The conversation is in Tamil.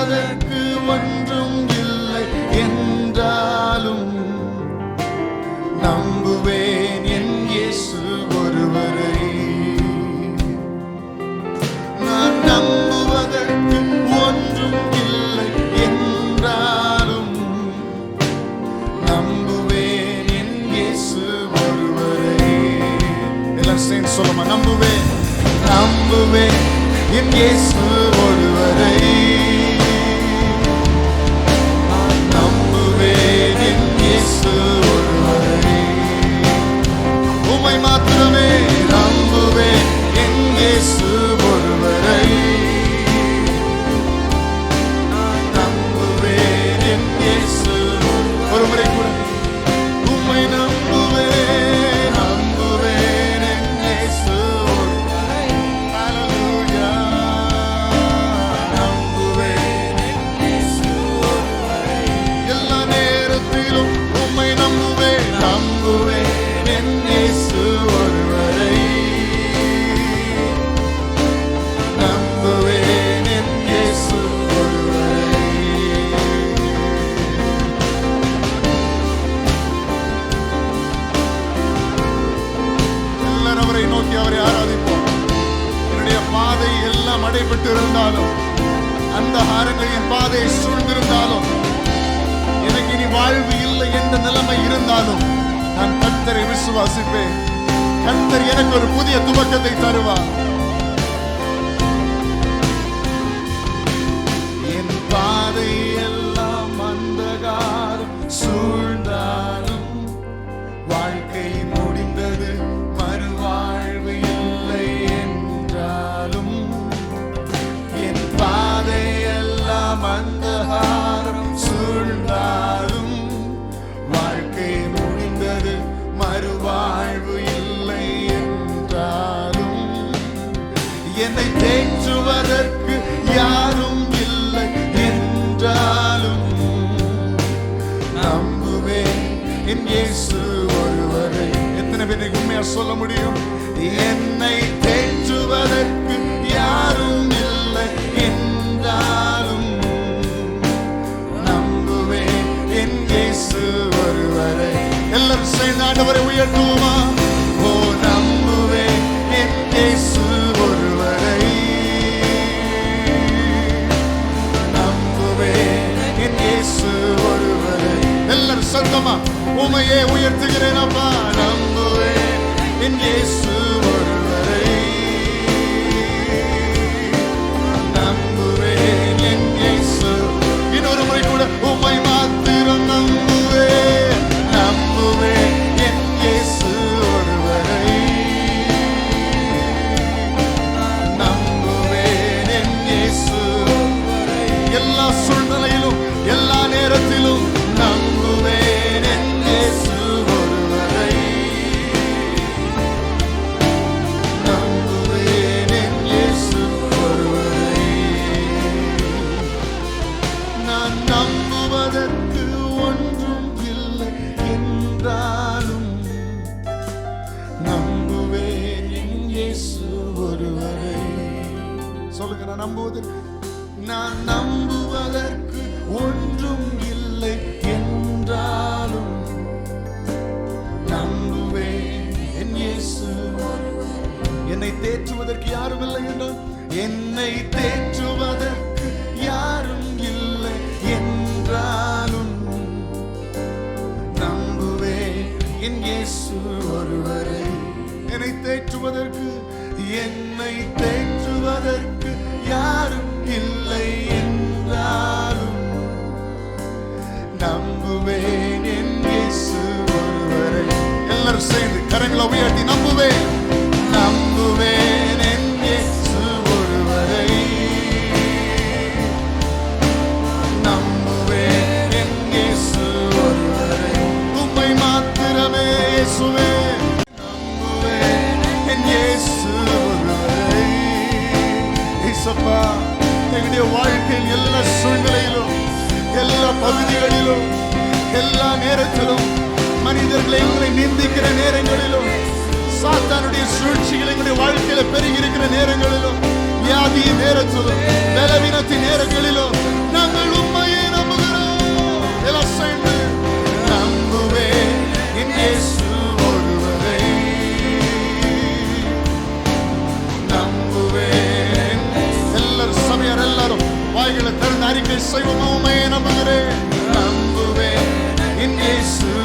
தேற்றுவதற்கு ஒன்றும் இல்லை என்றாலும் நம்புவேன் என் இயேசு ஒருவரை. நான் நம்புவதற்கு ஒன்றும் இல்லை என்றாலும் நம்புவேன் என் இயேசு ஒருவரை. எல்லாம் சேர்ந்து சொல்லுமா, நம்புவேன் நம்புவேன் என் இயேசு ஒருவரை. நம்புவேன் என் இயேசு ஒருவரை. உம்மை மாத்திரமே நம்புவேன் என் இயேசு ஒருவரை. நம்புவேன் என் இயேசு ஒருவரை கூட. உம்மை நம்புவேன் நம்புவேன் என் இயேசு ஒருவரை. ஹல்லேலூயா. நம்புவேன் என் இயேசு ஒருவரை. எல்லா நேரத்திலும் உம்மை நம்புவேன் நம்புவேன் என் இயேசு ஒருவரை. நம்புவேன் என் இயேசு ஒருவரை. எல்லாரும் அவரை நோக்கி அவரை ஆராதிப்போம். என்னுடைய பாதை எல்லாம் அடைபட்டு இருந்தாலும், அந்த ஹாரங்கள் என் பாதையை சூழ்ந்திருந்தாலும், எனக்கு இனி வாழ்வு இல்லை என்ற நிலைமை இருந்தாலும், நான் கர்த்தரை விசுவாசிப்பேன். கர்த்தர் எனக்கு ஒரு புதிய துவக்கத்தை தருவார். என் பாதை எல்லாம் அந்தகாரம் சூழ்ந்தாலும், வாழ்க்கை முடிந்தது மறுவாழ்வு இல்லை என்றாலும், என் பாதை எல்லாம் அந்தகாரம் சூழ்ந்தாலும், வாழ்க்கை முடிந்தது மறுவாழ்வு இல்லை என்றாலும், என்னை தேற்றுவதற்கு யாரும் இல்லை என்றாலும் நம்புவேன் என் இயேசு ஒருவரை. எத்தனை பேருக்கு உண்மையா சொல்ல முடியும்? என்னை தேற்றுவதற்கு யாரும் இல்லை என்றாலும் நம்புவேன் என் இயேசு ஒருவரை. எல்லாரும் சேர்ந்து ஆண்டவரை உயர்த்துவோமா? ஓ நம்புவேன் என் இயேசு ஒருவரை. நம்புவேன் என் இயேசு ஒருவரை. எல்லாரும் சத்தமா உமையே உயர்த்துகிறேன் அப்பா. நம்புவேன் என் இயேசு ஒருவரை. நம்புவேன் என் இயேசு. இன்னொரு முறை கூட உம்மை மாத்திரம் நம்புவேன் நம்புவேன் என் இயேசு ஒருவரை. நம்புவேன் என் இயேசு ஒருவரை. எல்லா சூழ்நிலையிலும் எல்லா நேரத்திலும் நம்புவேன் என் இயேசு ஒருவரை. நம்புவேன் என் இயேசு ஒருவரை. நான் நம்புவதற்கு ஒன்றும் இல்லை என்றாலும் நம்புவேன் என் இயேசு ஒருவரை. சொல்லுங்க, நான் நம்புவதற்கு ஒன்றும் இல்லை என்றாலும் நம்புவேன் என் இயேசு ஒருவரை. என்னை தேற்றுவதற்கு யாரும் இல்லை என்றால், என்னை தேற்றுவதற்கு யாரும் இல்லை என்றாலும் நம்புவேன் என் இயேசு ஒருவரை. என்னை தேற்றுவதற்கு யாரும் இல்லை என்றாலும் நம்புவேன் என் இயேசு ஒருவரை. எல்லாரும் சேர்ந்து கரங்களை உயர்த்தி நம்புவேன் நம்புவேன் என் இயேசு ஒருவரை. நம்புவேன் என் இயேசு ஒருவரை. உம்மை மாத்திரமே இயேசுவே. நம்புவேன் என் இயேசு ஒருவரை. இயேசப்பா, எங்களுடைய வாழ்க்கையில் எல்லா சூழ்நிலையிலும் எல்லா பகுதிகளிலும் எல்லா நேரத்திலும் மனிதர்களை எங்களை நிந்திக்கிற நேரங்களிலும், சாத்தானுடைய சூழ்ச்சிகள் எங்களுடைய வாழ்க்கையில பெருகி இருக்கிற நேரங்களிலும், வியாதியின் நேரத்திலும், பலவீனத்தின் நேரங்களிலும் வாய்களை திறந்து அறிக்கை செய்வோம். உம்மை நம்புகிறேன், நம்புவேன் என் இயேசு